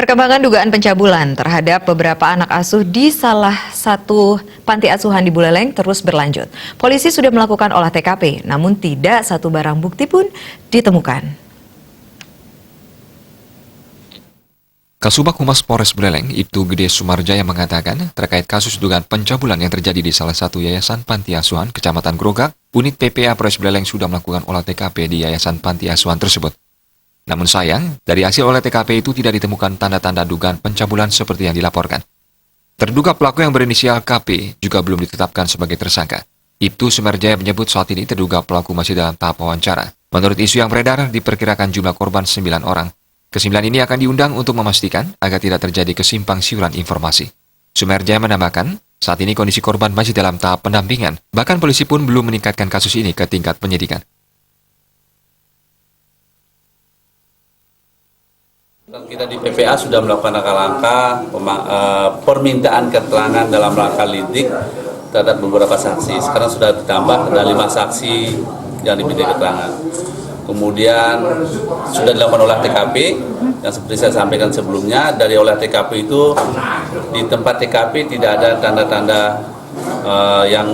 Perkembangan dugaan pencabulan terhadap beberapa anak asuh di salah satu panti asuhan di Buleleng terus berlanjut. Polisi sudah melakukan olah TKP, namun tidak satu barang bukti pun ditemukan. Kasubag Humas Polres Buleleng, Ibtu Gede Sumarjaya mengatakan terkait kasus dugaan pencabulan yang terjadi di salah satu yayasan panti asuhan Kecamatan Grogak, unit PPA Polres Buleleng sudah melakukan olah TKP di yayasan panti asuhan tersebut. Namun sayang, dari hasil olah TKP itu tidak ditemukan tanda-tanda dugaan pencabulan seperti yang dilaporkan. Terduga pelaku yang berinisial KP juga belum ditetapkan sebagai tersangka. Ibtu Sumarjaya menyebut saat ini terduga pelaku masih dalam tahap wawancara. Menurut isu yang beredar, diperkirakan jumlah korban 9 orang. Kesimpulan ini akan diundang untuk memastikan agar tidak terjadi kesimpang siuran informasi. Sumarjaya menambahkan, saat ini kondisi korban masih dalam tahap pendampingan, bahkan polisi pun belum meningkatkan kasus ini ke tingkat penyidikan. Kita di PPA sudah melakukan langkah-langkah permintaan keterangan dalam rangka lidik terhadap beberapa saksi. Sekarang sudah ditambah ada 5 saksi yang diminta keterangan. Kemudian sudah dilakukan olah TKP yang seperti saya sampaikan sebelumnya. Dari olah TKP itu di tempat TKP tidak ada tanda-tanda yang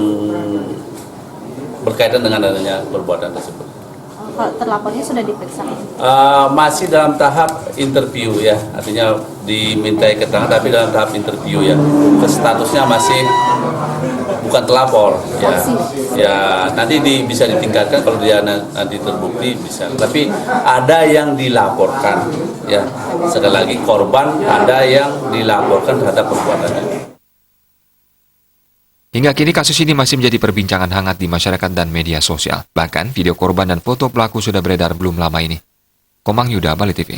berkaitan dengan adanya perbuatan tersebut. Terlapornya sudah diperiksa? Masih dalam tahap interview ya, artinya dimintai keterangan tapi dalam tahap interview ya. Statusnya masih bukan terlapor ya. Ya nanti bisa ditingkatkan kalau dia nanti terbukti bisa. Tapi ada yang dilaporkan ya. Sekali lagi korban ada yang dilaporkan terhadap perbuatannya. Hingga kini kasus ini masih menjadi perbincangan hangat di masyarakat dan media sosial. Bahkan video korban dan foto pelaku sudah beredar belum lama ini. Komang Yuda, Bali TV.